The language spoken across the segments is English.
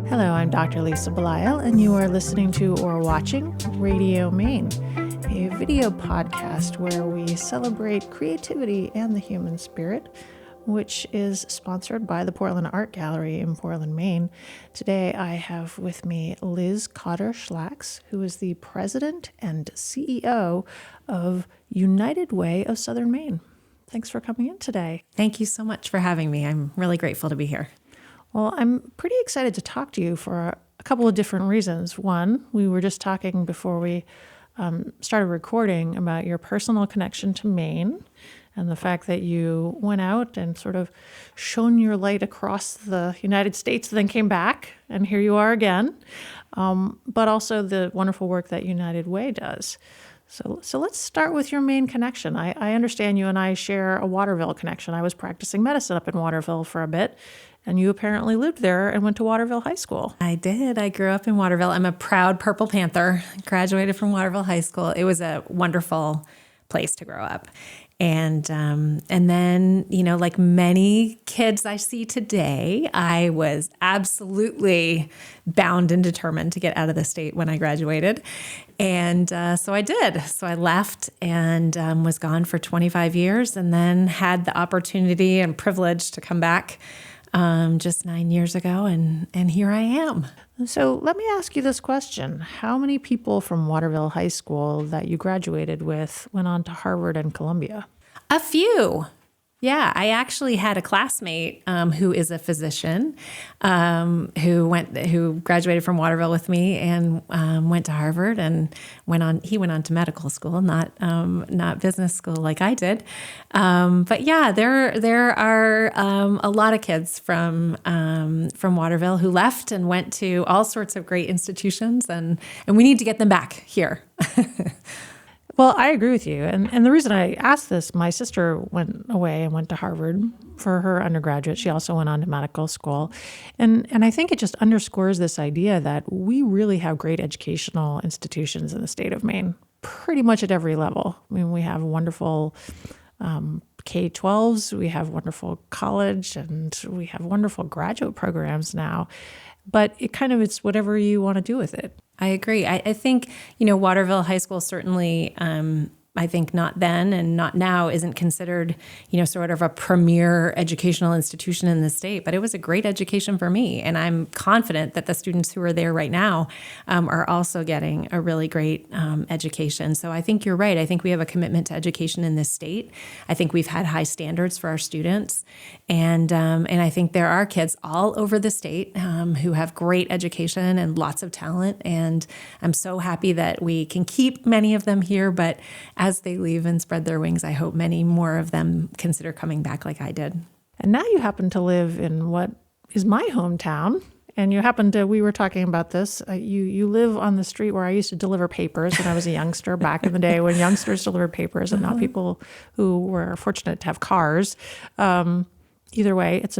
Hello, I'm Dr. Lisa Belisle, and you are listening to or watching Radio Maine, a video podcast where we celebrate creativity and the human spirit, which is sponsored by the Portland Art Gallery in Portland, Maine. Today, I have with me Liz Cotter Schlax, who is the president and CEO of United Way of Southern Maine. Thanks for coming in today. Thank you so much for having me. I'm really grateful to be here. Well, I'm pretty excited to talk to you for a couple of different reasons. One, we were just talking before we started recording about your personal connection to Maine and the fact that you went out and sort of shone your light across the United States, then came back, and here you are again. But also the wonderful work that United Way does. So let's start with your Maine connection. I understand you and I share a Waterville connection. I was practicing medicine up in Waterville for a bit, and you apparently lived there and went to Waterville High School. I did. I grew up in Waterville. I'm a proud Purple Panther, graduated from Waterville High School. It was a wonderful place to grow up. And then, like many kids I see today, I was absolutely bound and determined to get out of the state when I graduated. And so I did. So I left and was gone for 25 years and then had the opportunity and privilege to come back just 9 years ago, and here I am. So let me ask you this question. How many people from Waterville High School that you graduated with went on to Harvard and Columbia? A few. Yeah, I actually had a classmate who is a physician who graduated from Waterville with me and went to Harvard and he went on to medical school, not business school like I did. But yeah, there are a lot of kids from Waterville who left and went to all sorts of great institutions, and we need to get them back here. Well, I agree with you. And the reason I asked this, my sister went away and went to Harvard for her undergraduate. She also went on to medical school. And I think it just underscores this idea that we really have great educational institutions in the state of Maine, pretty much at every level. I mean, we have wonderful K-12s, we have wonderful college, and we have wonderful graduate programs now. But it's whatever you want to do with it. I agree. I think, Waterville High School certainly, I think not then and not now isn't considered, sort of a premier educational institution in the state, but it was a great education for me. And I'm confident that the students who are there right now are also getting a really great education. So I think you're right. I think we have a commitment to education in this state. I think we've had high standards for our students. And I think there are kids all over the state who have great education and lots of talent. And I'm so happy that we can keep many of them here, but as they leave and spread their wings, I hope many more of them consider coming back like I did. And now you happen to live in what is my hometown. And we were talking about this, you live on the street where I used to deliver papers when I was a youngster, back in the day when youngsters delivered papers and not people who were fortunate to have cars. Either way, it's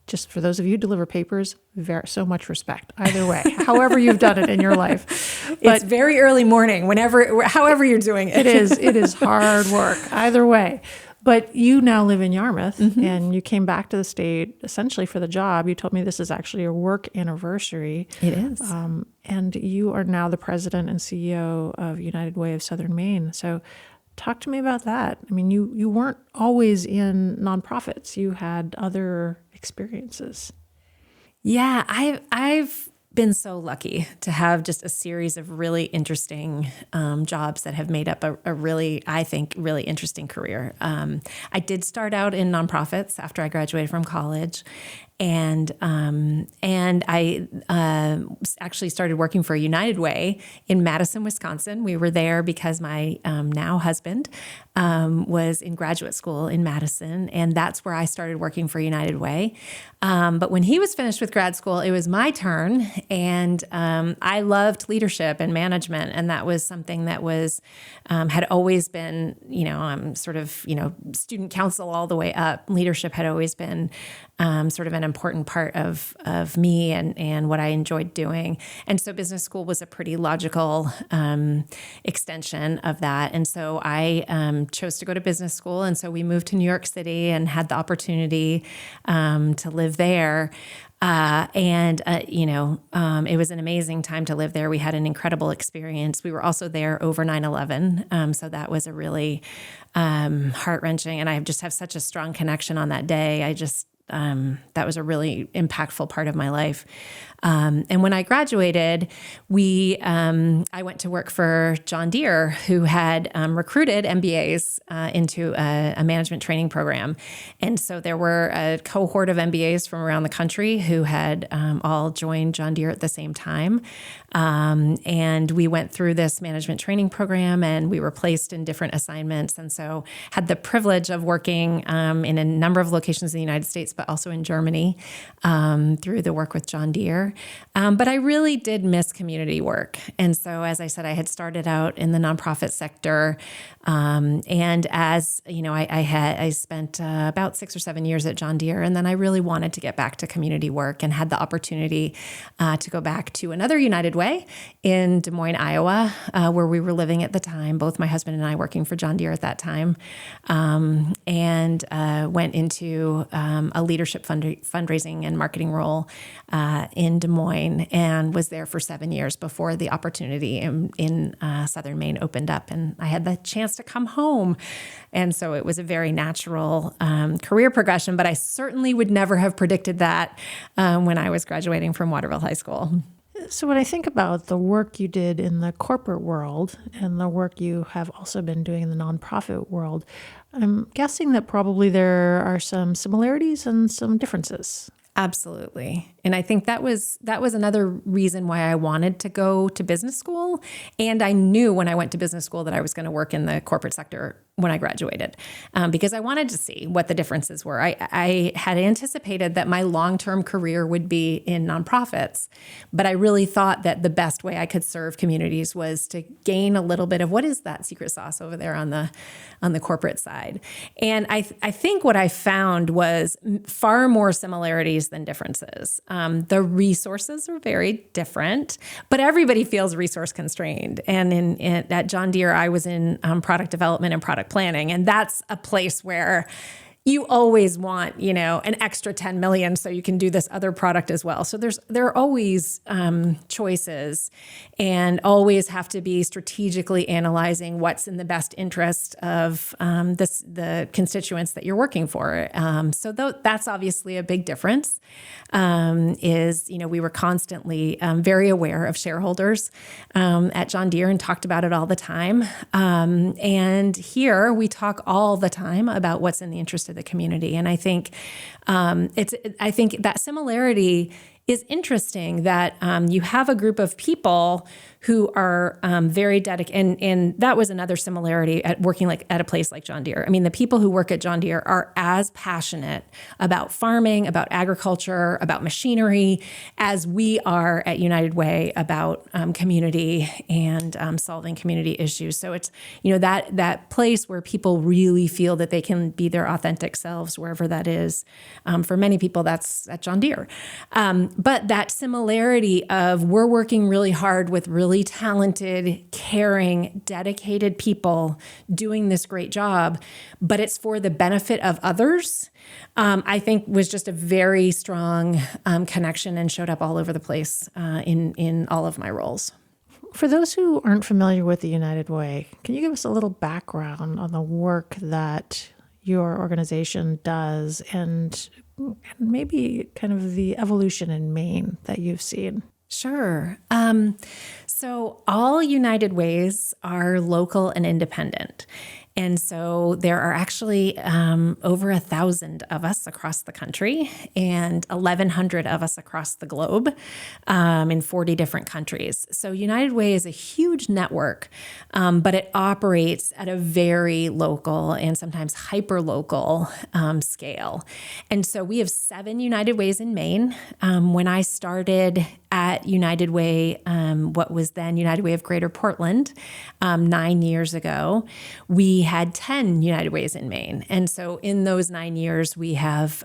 just for those of you who deliver papers, so much respect. Either way, however you've done it in your life. But it's very early morning, however you're doing it. It is hard work, either way. But you now live in Yarmouth, and you came back to the state essentially for the job. You told me this is actually your work anniversary. It is. And you are now the president and CEO of United Way of Southern Maine. So talk to me about that. I mean, you weren't always in nonprofits. You had other experiences. Yeah, I've been so lucky to have just a series of really interesting jobs that have made up a really, I think, really interesting career. I did start out in nonprofits after I graduated from college. And I actually started working for United Way in Madison, Wisconsin. We were there because my now husband was in graduate school in Madison, and that's where I started working for United Way. But when he was finished with grad school, it was my turn, and I loved leadership and management, and that was something that was had always been, I'm sort of, student council all the way up. Leadership had always been sort of an important part of me and what I enjoyed doing. And so business school was a pretty logical extension of that. And so I chose to go to business school. And so we moved to New York City and had the opportunity to live there. It was an amazing time to live there. We had an incredible experience. We were also there over 9/11. So that was a really heart-wrenching, and I just have such a strong connection on that day. That was a really impactful part of my life. And when I graduated, I went to work for John Deere, who had recruited MBAs into a management training program. And so there were a cohort of MBAs from around the country who had all joined John Deere at the same time. And we went through this management training program, and we were placed in different assignments. And so had the privilege of working in a number of locations in the United States, but also in Germany through the work with John Deere. But I really did miss community work. And so, as I said, I had started out in the nonprofit sector. And as you know, I spent about 6 or 7 years at John Deere, and then I really wanted to get back to community work and had the opportunity to go back to another United Way in Des Moines, Iowa, where we were living at the time, both my husband and I working for John Deere at that time, and went into a leadership fundraising and marketing role in Des Moines, and was there for 7 years before the opportunity in Southern Maine opened up, and I had the chance to come home. And so it was a very natural career progression, but I certainly would never have predicted that when I was graduating from Waterville High School. So when I think about the work you did in the corporate world and the work you have also been doing in the nonprofit world, I'm guessing that probably there are some similarities and some differences. Absolutely. And I think that was another reason why I wanted to go to business school. And I knew when I went to business school that I was going to work in the corporate sector when I graduated, because I wanted to see what the differences were. I had anticipated that my long-term career would be in nonprofits, but I really thought that the best way I could serve communities was to gain a little bit of what is that secret sauce over there on the corporate side. And I think what I found was far more similarities than differences. The resources are very different, but everybody feels resource constrained. And at John Deere, I was in product development and product planning, and that's a place where you always want, an extra 10 million so you can do this other product as well. So there are always choices, and always have to be strategically analyzing what's in the best interest of the constituents that you're working for. So that's obviously a big difference. We were constantly very aware of shareholders at John Deere and talked about it all the time. And here we talk all the time about what's in the interest of the community. And I think I think that similarity is interesting, that you have a group of people who are very dedicated. And that was another similarity at working at a place like John Deere. I mean, the people who work at John Deere are as passionate about farming, about agriculture, about machinery, as we are at United Way about community and solving community issues. So it's, that place where people really feel that they can be their authentic selves, wherever that is. For many people, that's at John Deere. But that similarity of we're working really hard with really talented, caring, dedicated people doing this great job, but it's for the benefit of others, I think was just a very strong connection, and showed up all over the place in all of my roles. For those who aren't familiar with the United Way, can you give us a little background on the work that your organization does, and maybe kind of the evolution in Maine that you've seen? Sure. So all United Ways are local and independent. And so there are actually over 1,000 of us across the country, and 1,100 of us across the globe in 40 different countries. So United Way is a huge network, but it operates at a very local and sometimes hyper-local scale. And so we have 7 United Ways in Maine. When I started at United Way, what was then United Way of Greater Portland, 9 years ago, we had 10 United Ways in Maine. And so in those 9 years, we have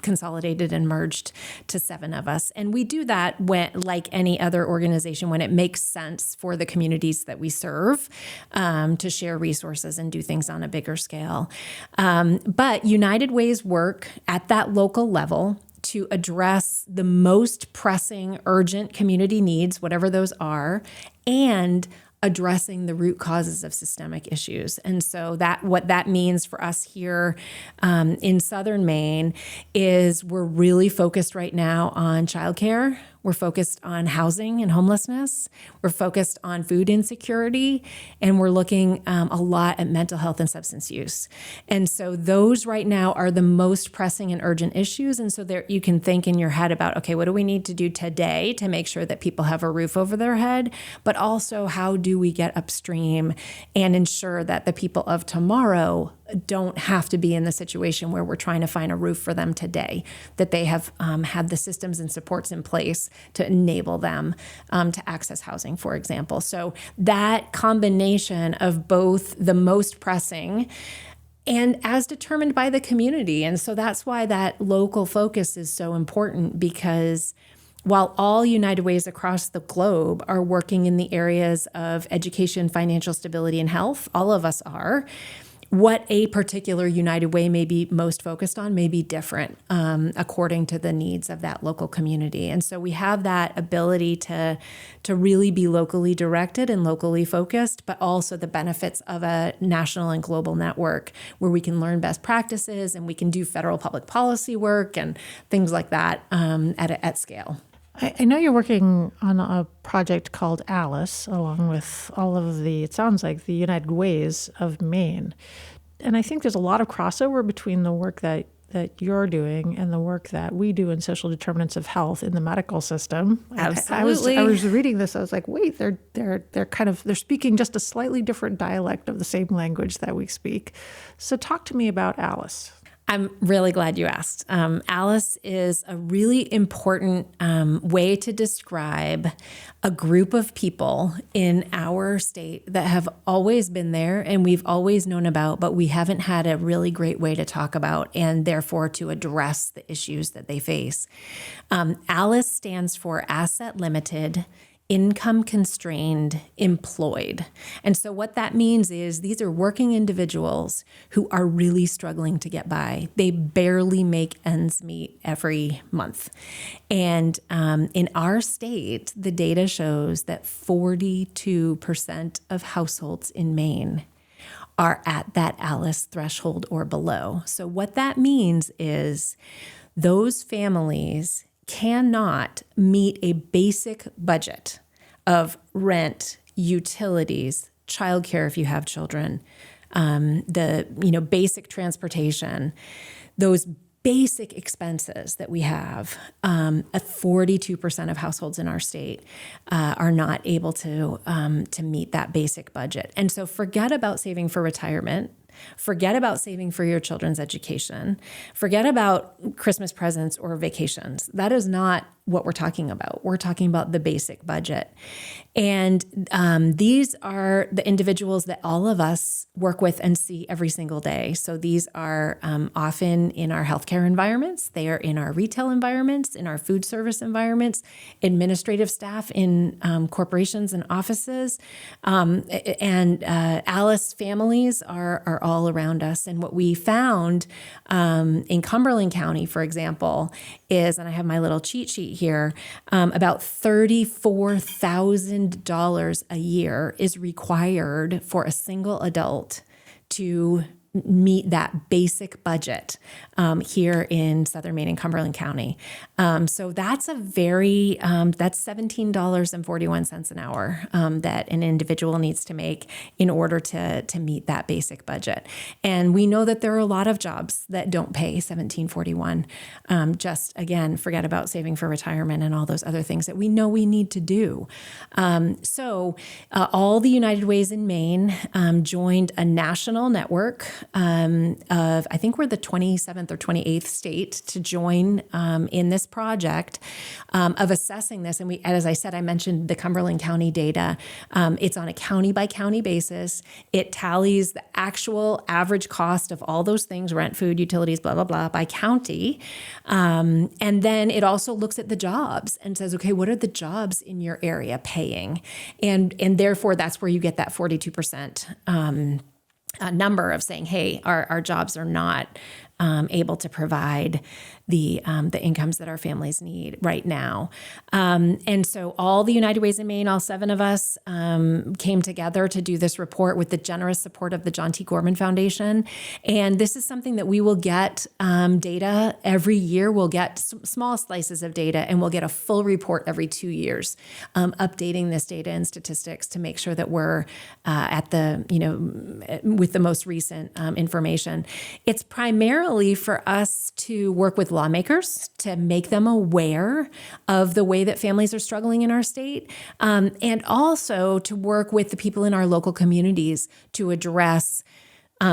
consolidated and merged to 7 of us. And we do that when, like any other organization, when it makes sense for the communities that we serve, to share resources and do things on a bigger scale. But United Ways work at that local level to address the most pressing, urgent community needs, whatever those are, and addressing the root causes of systemic issues. And so what that means for us here in Southern Maine is we're really focused right now on childcare. We're focused on housing and homelessness. We're focused on food insecurity, and we're looking a lot at mental health and substance use. And so those right now are the most pressing and urgent issues. And so there you can think in your head about, okay, what do we need to do today to make sure that people have a roof over their head? But also, how do we get upstream and ensure that the people of tomorrow don't have to be in the situation where we're trying to find a roof for them today, that they have had the systems and supports in place to enable them to access housing, for example. So that combination of both the most pressing and as determined by the community. And so that's why that local focus is so important, because while all United Ways across the globe are working in the areas of education, financial stability, and health, all of us are, what a particular United Way may be most focused on may be different according to the needs of that local community. And so we have that ability to really be locally directed and locally focused, but also the benefits of a national and global network where we can learn best practices and we can do federal public policy work and things like that at scale. I know you're working on a project called Alice, along with all of it sounds like the United Ways of Maine. And I think there's a lot of crossover between the work that you're doing and the work that we do in social determinants of health in the medical system. Absolutely. I was reading this. I was like, wait, they're speaking just a slightly different dialect of the same language that we speak. So talk to me about Alice. I'm really glad you asked. Alice is a really important way to describe a group of people in our state that have always been there and we've always known about, but we haven't had a really great way to talk about and therefore to address the issues that they face. Alice stands for Asset Limited, Income Constrained, Employed. And so what that means is these are working individuals who are really struggling to get by. They barely make ends meet every month. And in our state, the data shows that 42% of households in Maine are at that Alice threshold or below. So what that means is those families cannot meet a basic budget of rent, utilities, childcare if you have children, the basic transportation, those basic expenses that we have. 42% of households in our state are not able to meet that basic budget. And so forget about saving for retirement. Forget about saving for your children's education. Forget about Christmas presents or vacations. That is not what we're talking about. We're talking about the basic budget. And these are the individuals that all of us work with and see every single day. So these are often in our healthcare environments. They are in our retail environments, in our food service environments, administrative staff in corporations and offices. And Alice families are all around us. And what we found in Cumberland County, for example, is, and I have my little cheat sheet here, about $34,000 a year is required for a single adult to meet that basic budget here in Southern Maine and Cumberland County. So that's that's $17.41 an hour that an individual needs to make in order to meet that basic budget. And we know that there are a lot of jobs that don't pay $17.41. Just again, forget about saving for retirement and all those other things that we know we need to do. So all the United Ways in Maine joined a national network of, I think we're the 27th or 28th state to join in this project of assessing this. And we, as I said, I mentioned the Cumberland County data. It's on a county by county basis. It tallies the actual average cost of all those things, rent, food, utilities, blah, blah, blah, by county. And then it also looks at the jobs and says, okay, what are the jobs in your area paying? And therefore, that's where you get that 42% number of saying, hey, our jobs are not able to provide the incomes that our families need right now. And so all the United Ways in Maine, all 7 of us, came together to do this report with the generous support of the John T. Gorman Foundation. And this is something that we will get data every year. We'll get small slices of data, and we'll get a full report every 2 years, updating this data and statistics to make sure that we're with the most recent information. It's primarily for us to work with lawmakers to make them aware of the way that families are struggling in our state, and also to work with the people in our local communities to address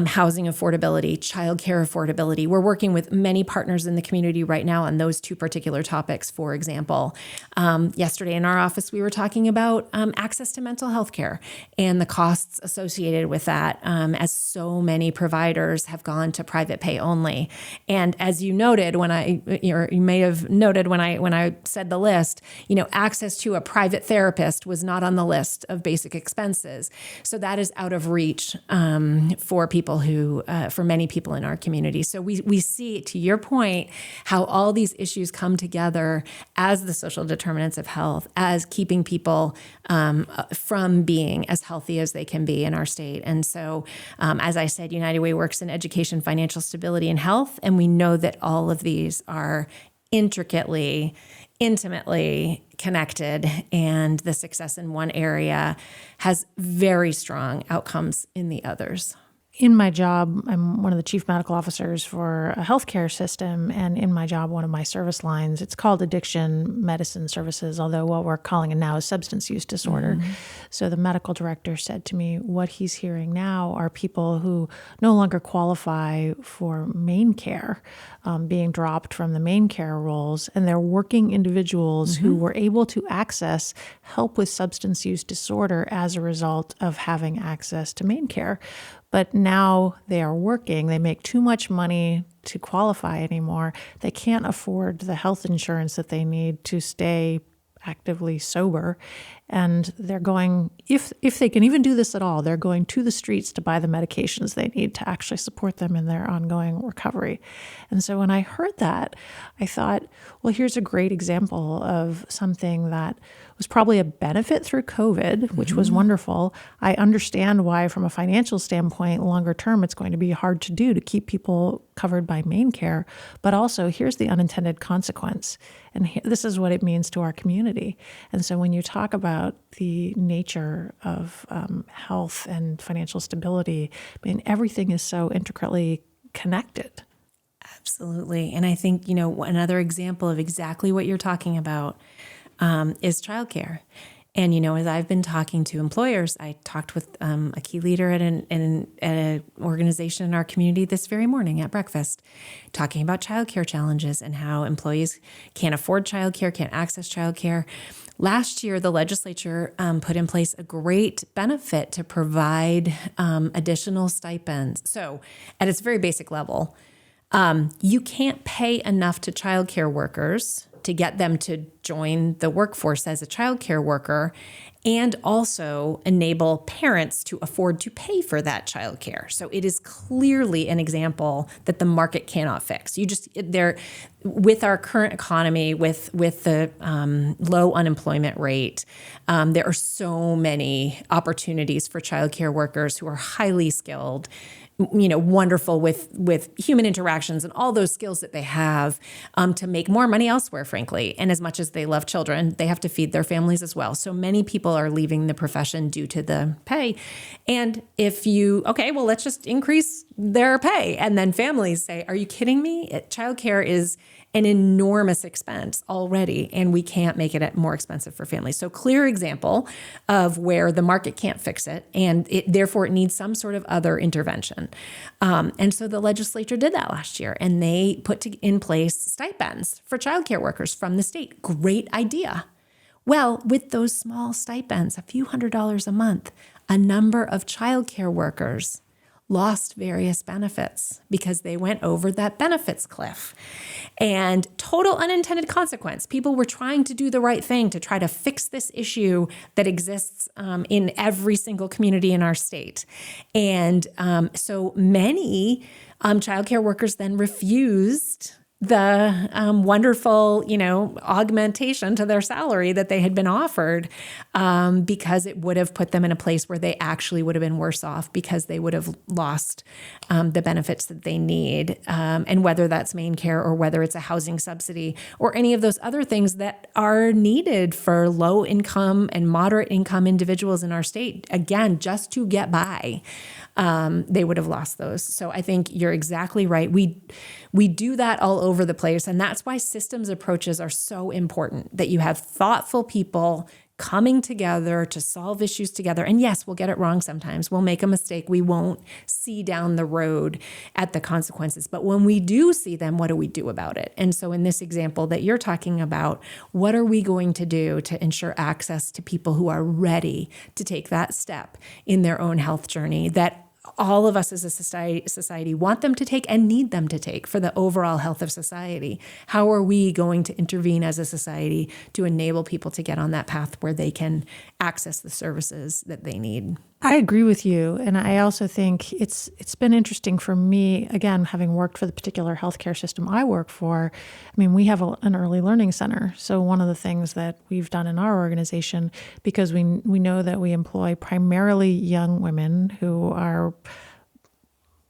housing affordability, childcare affordability. We're working with many partners in the community right now on those 2 particular topics. For example, yesterday in our office, we were talking about access to mental health care and the costs associated with that, as so many providers have gone to private pay only. And as you noted, you may have noted when I said the list, access to a private therapist was not on the list of basic expenses. So that is out of reach for many people in our community. So we see, to your point, how all these issues come together as the social determinants of health, as keeping people from being as healthy as they can be in our state. And so, as I said, United Way works in education, financial stability, and health. And we know that all of these are intimately connected, and the success in one area has very strong outcomes in the others. In my job, I'm one of the chief medical officers for a healthcare system, and in my job, one of my service lines, it's called addiction medicine services, although what we're calling it now is substance use disorder. Mm-hmm. So the medical director said to me, what he's hearing now are people who no longer qualify for Maine care, being dropped from the Maine care roles, and they're working individuals who were able to access help with substance use disorder as a result of having access to Maine care. But now they are working. They make too much money to qualify anymore. They can't afford the health insurance that they need to stay actively sober. And they're going, if they can even do this at all, they're going to the streets to buy the medications they need to actually support them in their ongoing recovery. And so when I heard that, I thought, well, here's a great example of something that was probably a benefit through COVID, which was wonderful. I understand why, from a financial standpoint, longer term, it's going to be hard to do to keep people covered by Maine care. But also, here's the unintended consequence. And this is what it means to our community. And so when you talk about the nature of health and financial stability, I mean, everything is so intricately connected. Absolutely. And I think, another example of exactly what you're talking about is childcare. And, as I've been talking to employers, I talked with a key leader at an organization in our community this very morning at breakfast, talking about childcare challenges and how employees can't afford childcare, can't access childcare. Last year, the legislature put in place a great benefit to provide additional stipends. So at its very basic level, you can't pay enough to childcare workers to get them to join the workforce as a childcare worker, and also enable parents to afford to pay for that childcare. So it is clearly an example that the market cannot fix. With our current economy, with the low unemployment rate, there are so many opportunities for childcare workers who are highly skilled, wonderful with human interactions and all those skills that they have, to make more money elsewhere, frankly. And as much as they love children, they have to feed their families as well. So many people are leaving the profession due to the pay. And let's just increase their pay. And then families say, are you kidding me? Childcare is an enormous expense already, and we can't make it more expensive for families. So clear example of where the market can't fix it, and therefore it needs some sort of other intervention. And so the legislature did that last year, and they put in place stipends for childcare workers from the state. Great idea. Well, with those small stipends, a few $100s a month, a number of childcare workers lost various benefits because they went over that benefits cliff. And total unintended consequence. People were trying to do the right thing to try to fix this issue that exists in every single community in our state. And so many childcare workers then refused the wonderful, augmentation to their salary that they had been offered, because it would have put them in a place where they actually would have been worse off because they would have lost the benefits that they need. And whether that's Maine Care or whether it's a housing subsidy or any of those other things that are needed for low income and moderate income individuals in our state, again, just to get by, they would have lost those. So I think you're exactly right. We do that all over the place. And that's why systems approaches are so important, that you have thoughtful people coming together to solve issues together. And yes, we'll get it wrong sometimes. We'll make a mistake. We won't see down the road at the consequences. But when we do see them, what do we do about it? And so in this example that you're talking about, what are we going to do to ensure access to people who are ready to take that step in their own health journey that all of us as a society want them to take and need them to take for the overall health of society? How are we going to intervene as a society to enable people to get on that path where they can access the services that they need? I agree with you. And I also think it's been interesting for me, again, having worked for the particular healthcare system I work for. I mean, we have an early learning center. So one of the things that we've done in our organization, because we know that we employ primarily young women who are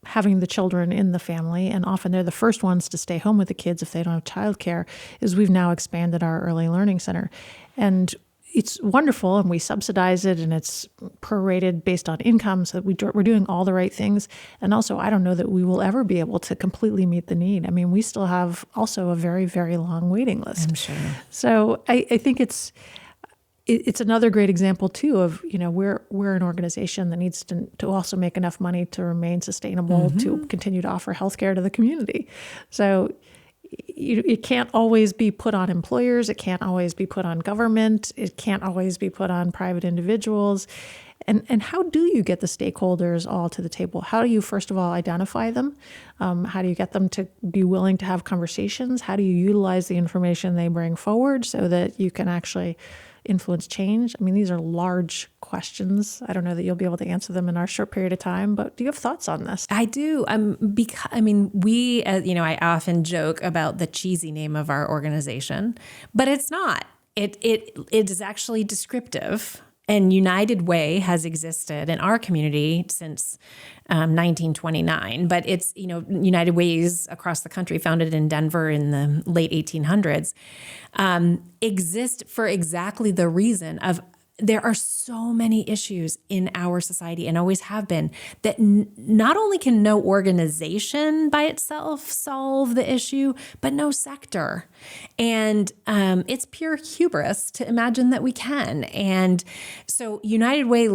having the children in the family, and often they're the first ones to stay home with the kids if they don't have childcare, is we've now expanded our early learning center. And it's wonderful, and we subsidize it, and it's prorated based on income, so that we're doing all the right things. And also, I don't know that we will ever be able to completely meet the need. I mean, we still have also a very, very long waiting list. I'm sure. So I think it's another great example too of, we're an organization that needs to also make enough money to remain sustainable, to continue to offer healthcare to the community. So it can't always be put on employers. It can't always be put on government. It can't always be put on private individuals. And how do you get the stakeholders all to the table? How do you, first of all, identify them? How do you get them to be willing to have conversations? How do you utilize the information they bring forward so that you can actually influence change? I mean, these are large questions. I don't know that you'll be able to answer them in our short period of time, but do you have thoughts on this? I do. We, I often joke about the cheesy name of our organization, but it's not. It is actually descriptive. And United Way has existed in our community since 1929, but it's, United Ways across the country, founded in Denver in the late 1800s, exist for exactly the reason of there are so many issues in our society, and always have been, that not only can no organization by itself solve the issue, but no sector. And it's pure hubris to imagine that we can. And so United Way,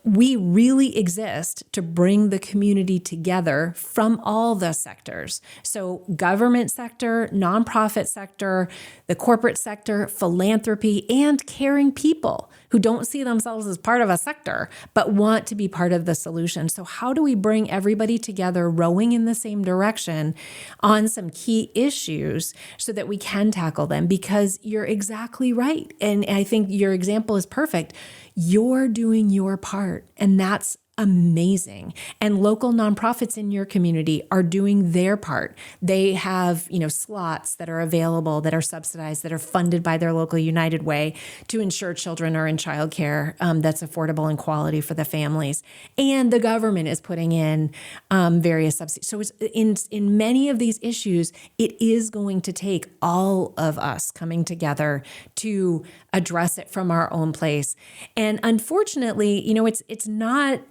we really exist to bring the community together from all the sectors. So government sector, nonprofit sector, the corporate sector, philanthropy, and caring people who don't see themselves as part of a sector, but want to be part of the solution. So how do we bring everybody together rowing in the same direction on some key issues so that we can tackle them? Because you're exactly right. And I think your example is perfect. You're doing your part, and that's amazing. And local nonprofits in your community are doing their part. They have, slots that are available, that are subsidized, that are funded by their local United Way to ensure children are in childcare that's affordable and quality for the families. And the government is putting in various subsidies. So it's in many of these issues, it is going to take all of us coming together to address it from our own place. And unfortunately, it's not,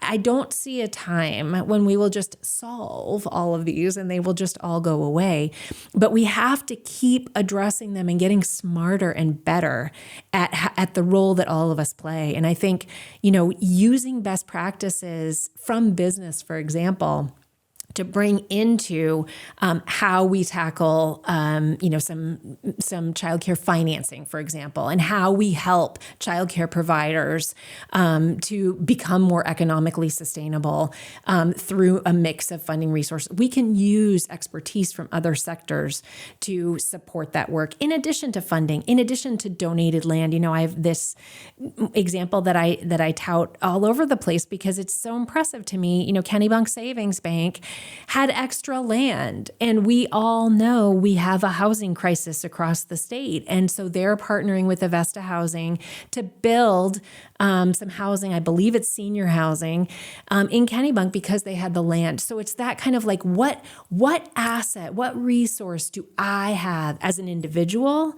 I don't see a time when we will just solve all of these and they will just all go away. But we have to keep addressing them and getting smarter and better at the role that all of us play. And I think, using best practices from business, for example, to bring into how we tackle, some childcare financing, for example, and how we help childcare providers to become more economically sustainable through a mix of funding resources. We can use expertise from other sectors to support that work, in addition to funding, in addition to donated land. I have this example that I tout all over the place because it's so impressive to me. Kennebunk Savings Bank had extra land. And we all know we have a housing crisis across the state. And so they're partnering with Avesta Housing to build some housing. I believe it's senior housing in Kennebunk because they had the land. So it's that kind of like, what asset, what resource do I have as an individual,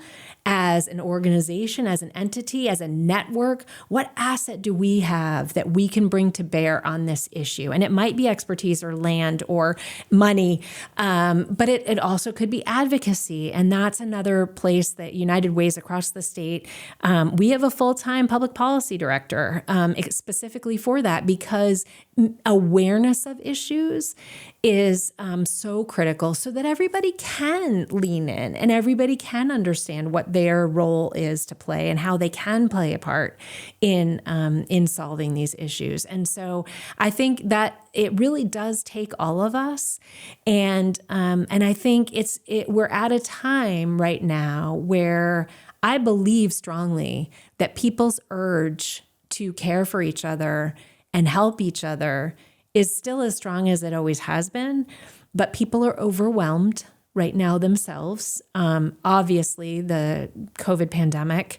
as an organization, as an entity, as a network? What asset do we have that we can bring to bear on this issue? And it might be expertise or land or money, but it also could be advocacy. And that's another place that United Way's across the state, we have a full-time public policy director specifically for that, because awareness of issues is so critical so that everybody can lean in and everybody can understand what their role is to play and how they can play a part in solving these issues. And so I think that it really does take all of us. And I think we're at a time right now where I believe strongly that people's urge to care for each other and help each other is still as strong as it always has been, but people are overwhelmed right now themselves. Obviously, the COVID pandemic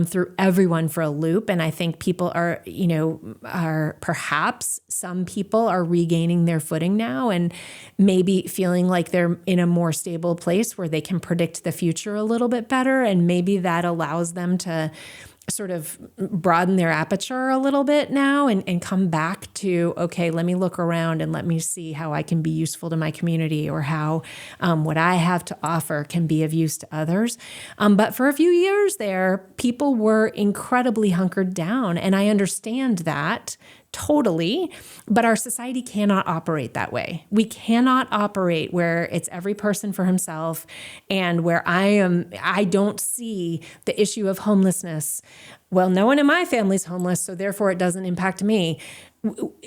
threw everyone for a loop, and I think people are perhaps some people are regaining their footing now and maybe feeling like they're in a more stable place where they can predict the future a little bit better, and maybe that allows them to sort of broaden their aperture a little bit now and come back to, okay, let me look around and let me see how I can be useful to my community, or how what I have to offer can be of use to others. But for a few years there, people were incredibly hunkered down, and I understand that totally, but our society cannot operate that way. We cannot operate where it's every person for himself, and where I don't see the issue of homelessness. Well, no one in my family's homeless, so therefore it doesn't impact me.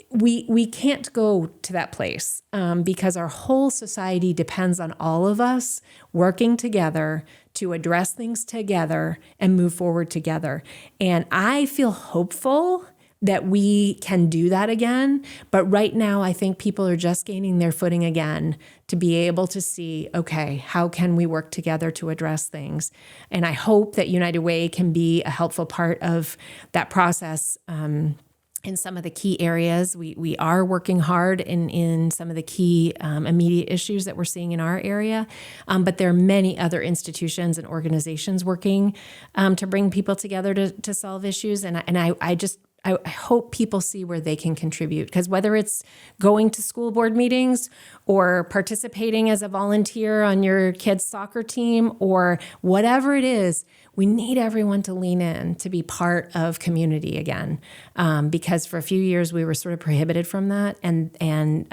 We can't go to that place because our whole society depends on all of us working together to address things together and move forward together. And I feel hopeful that we can do that again. But right now, I think people are just gaining their footing again to be able to see, okay, how can we work together to address things? And I hope that United Way can be a helpful part of that process. In some of the key areas, we are working hard in some of the key immediate issues that we're seeing in our area. But there are many other institutions and organizations working to bring people together to solve issues. And I hope people see where they can contribute, because whether it's going to school board meetings or participating as a volunteer on your kid's soccer team or whatever it is, we need everyone to lean in to be part of community again, because for a few years we were sort of prohibited from that, and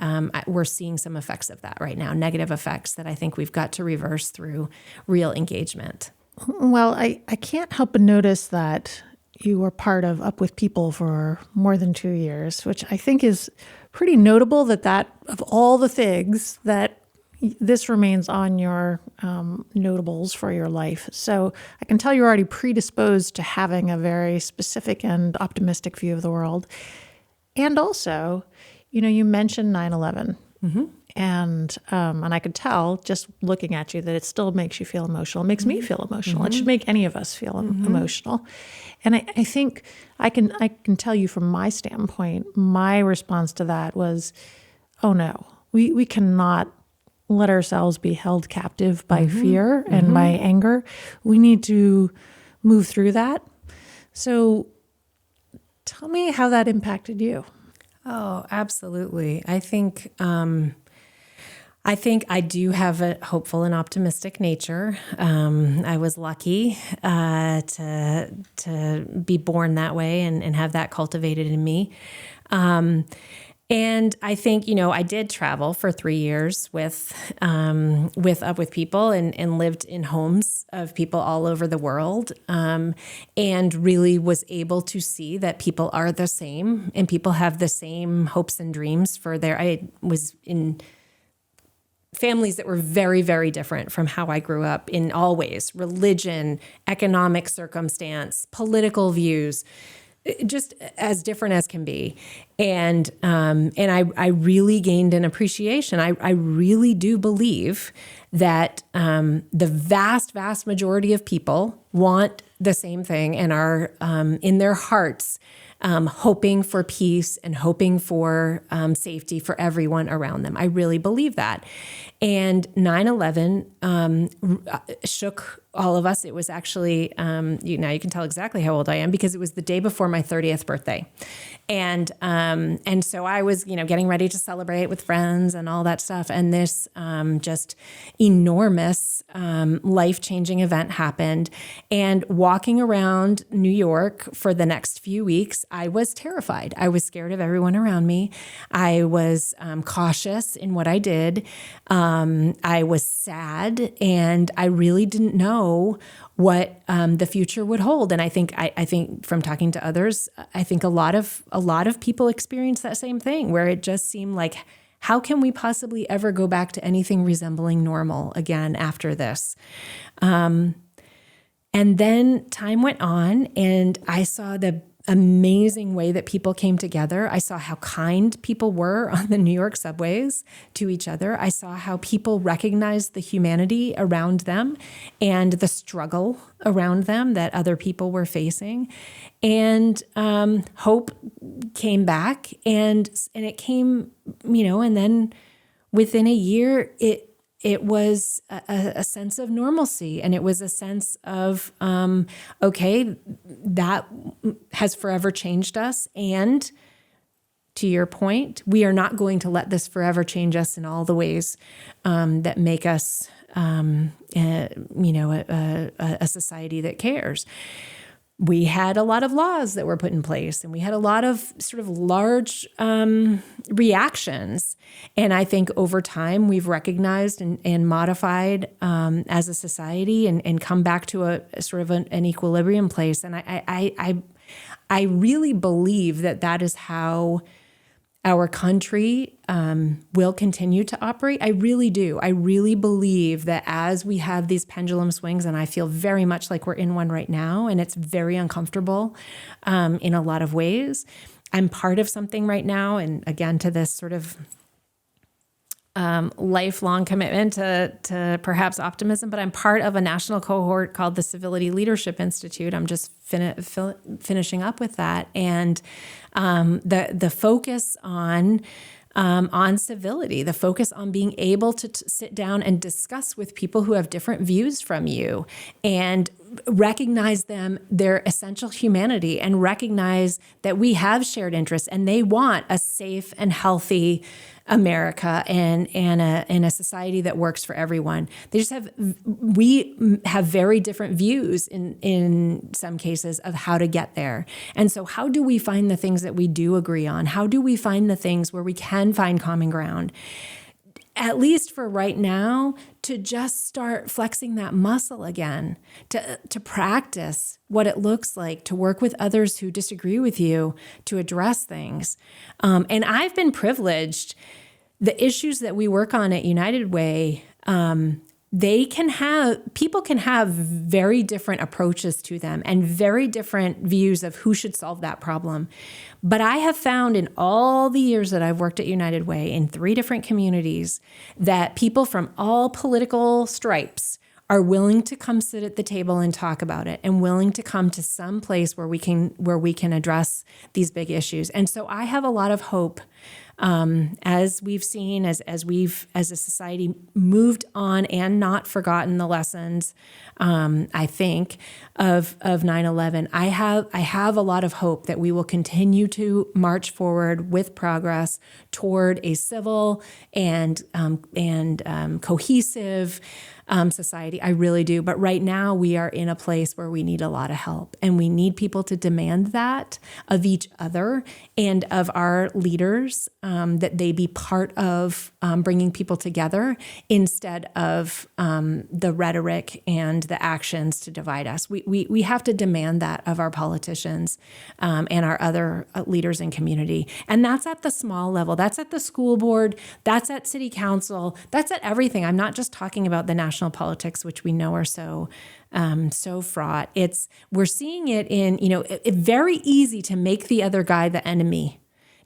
we're seeing some effects of that right now, negative effects that I think we've got to reverse through real engagement. Well, I can't help but notice that you were part of Up With People for more than 2 years, which I think is pretty notable that of all the things that this remains on your notables for your life. So I can tell you're already predisposed to having a very specific and optimistic view of the world. And also, you mentioned 9/11. Mm-hmm. And I could tell just looking at you that it still makes you feel emotional. It makes me feel emotional. Mm-hmm. It should make any of us feel emotional. And I think I can tell you from my standpoint, my response to that was, oh no, we cannot let ourselves be held captive by fear and by anger. We need to move through that. So tell me how that impacted you. Oh, absolutely. I think I do have a hopeful and optimistic nature. I was lucky to be born that way and have that cultivated in me. And I think, I did travel for 3 years with Up With People and lived in homes of people all over the world, and really was able to see that people are the same and people have the same hopes and dreams I was in families that were very, very different from how I grew up in all ways: religion, economic circumstance, political views. just as different as can be. And I really gained an appreciation. I really do believe that the vast majority of people want the same thing and are in their hearts hoping for peace and hoping for safety for everyone around them. I really believe that. And 9/11 shook all of us. It was actually, now you can tell exactly how old I am because it was the day before my 30th birthday. And so I was, getting ready to celebrate with friends and all that stuff. And this just enormous life-changing event happened. And walking around New York for the next few weeks, I was terrified. I was scared of everyone around me. I was cautious in what I did. I was sad, and I really didn't know what the future would hold. And I think from talking to others, I think a lot of people experience that same thing, where it just seemed like, how can we possibly ever go back to anything resembling normal again after this? And then time went on, and I saw the amazing way that people came together. I saw how kind people were on the New York subways to each other. I saw how people recognized the humanity around them and the struggle around them that other people were facing. And hope came back, and it came, and then within a year, it was a sense of normalcy, and it was a sense of, okay, that has forever changed us. And to your point, we are not going to let this forever change us in all the ways that make us, a society that cares. We had a lot of laws that were put in place, and we had a lot of sort of large reactions. And I think over time we've recognized and modified as a society and come back to a sort of an equilibrium place. And I really believe that is how our country will continue to operate. I really do. I really believe that as we have these pendulum swings, and I feel very much like we're in one right now, and it's very uncomfortable in a lot of ways. I'm part of something right now, and again, to this sort of lifelong commitment to perhaps optimism, but I'm part of a national cohort called the Civility Leadership Institute. I'm just finishing up with that. And the focus on civility, the focus on being able to sit down and discuss with people who have different views from you and recognize their essential humanity, and recognize that we have shared interests and they want a safe and healthy America and a society that works for everyone. We have very different views in some cases of how to get there. And so how do we find the things that we do agree on? How do we find the things where we can find common ground? At least for right now, to just start flexing that muscle again, to practice what it looks like to work with others who disagree with you, to address things. And I've been privileged. The issues that we work on at United Way, people can have very different approaches to them and very different views of who should solve that problem. But I have found in all the years that I've worked at United Way in 3 different communities that people from all political stripes are willing to come sit at the table and talk about it, and willing to come to some place where we can address these big issues. And so I have a lot of hope. As we've seen, as we've as a society moved on and not forgotten the lessons, I think of 9/11, I have a lot of hope that we will continue to march forward with progress toward a civil and cohesive society. I really do. But right now we are in a place where we need a lot of help, and we need people to demand that of each other and of our leaders, that they be part of bringing people together instead of the rhetoric and the actions to divide us. We have to demand that of our politicians and our other leaders in community. And that's at the small level. That's at the school board. That's at city council. That's at everything. I'm not just talking about the national national politics, which we know are so fraught. We're seeing it in, it's very easy to make the other guy the enemy.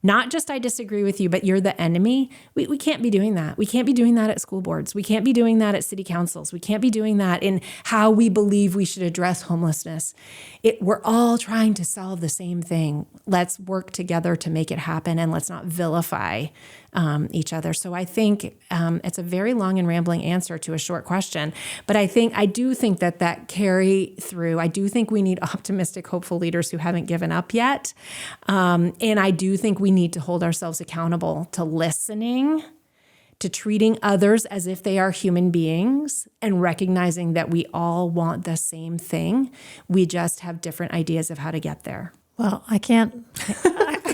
Not just I disagree with you, but you're the enemy. We can't be doing that. We can't be doing that at school boards. We can't be doing that at city councils. We can't be doing that in how we believe we should address homelessness. We're all trying to solve the same thing. Let's work together to make it happen, and let's not vilify each other. So I think it's a very long and rambling answer to a short question, but I do think that carry through. I do think we need optimistic, hopeful leaders who haven't given up yet. And I do think we need to hold ourselves accountable to listening, to treating others as if they are human beings, and recognizing that we all want the same thing. We just have different ideas of how to get there. Well, I can't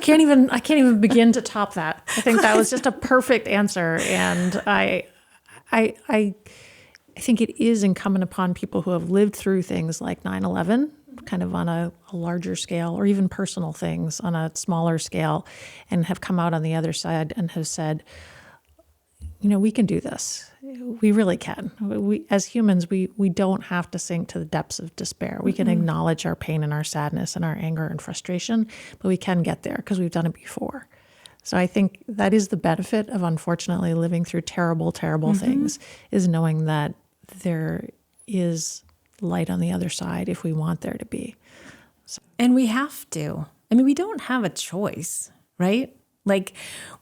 even begin to top that. I think that was just a perfect answer. And I think it is incumbent upon people who have lived through things like 9/11, kind of on a larger scale, or even personal things on a smaller scale, and have come out on the other side and have said, we can do this. We really can. We, as humans, we don't have to sink to the depths of despair. We can acknowledge our pain and our sadness and our anger and frustration, but we can get there because we've done it before. So I think that is the benefit of, unfortunately, living through terrible, terrible things, is knowing that there is light on the other side if we want there to be. And we have to. We don't have a choice, right? Like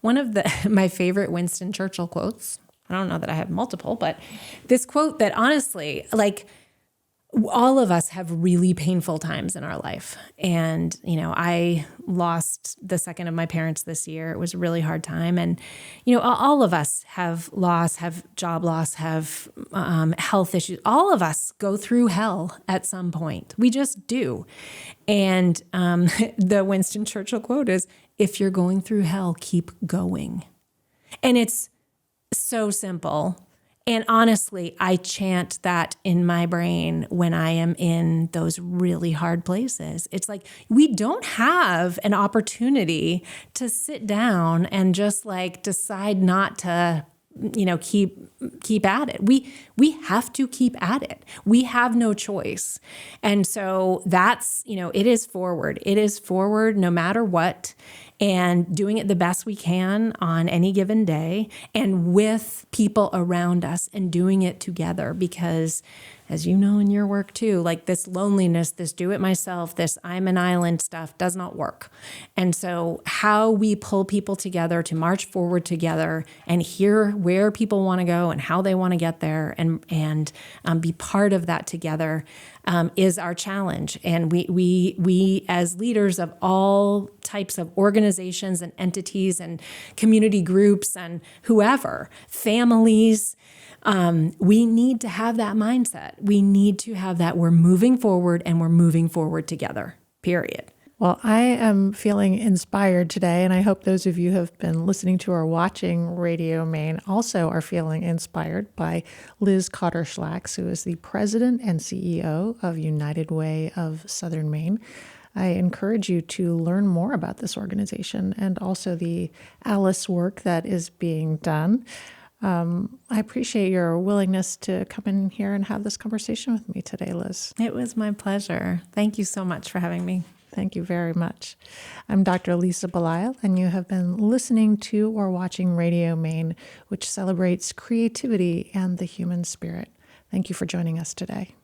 one of my favorite Winston Churchill quotes, I don't know that I have multiple, but this quote that honestly, all of us have really painful times in our life. And, I lost the second of my parents this year. It was a really hard time. And, all of us have loss, have job loss, have health issues. All of us go through hell at some point. We just do. And the Winston Churchill quote is, if you're going through hell, keep going. And it's so simple. And honestly, I chant that in my brain when I am in those really hard places. It's like, we don't have an opportunity to sit down and just decide not to, keep at it. We have to keep at it. We have no choice. And so that's, it is forward. It is forward no matter what, and doing it the best we can on any given day and with people around us, and doing it together, because as you know in your work too, this loneliness, this do it myself, this I'm an island stuff does not work. And so how we pull people together to march forward together and hear where people want to go and how they want to get there, and be part of that together is our challenge. And we as leaders of all types of organizations and entities and community groups and whoever, families, we need to have that mindset. We need to have that we're moving forward, and we're moving forward together, period. Well, I am feeling inspired today, and I hope those of you who have been listening to or watching Radio Maine also are feeling inspired by Liz Cotter Schlax, who is the president and CEO of United Way of Southern Maine. I encourage you to learn more about this organization and also the Alice work that is being done. I appreciate your willingness to come in here and have this conversation with me today, Liz. It was my pleasure. Thank you so much for having me. Thank you very much. I'm Dr. Lisa Belisle, and you have been listening to or watching Radio Maine, which celebrates creativity and the human spirit. Thank you for joining us today.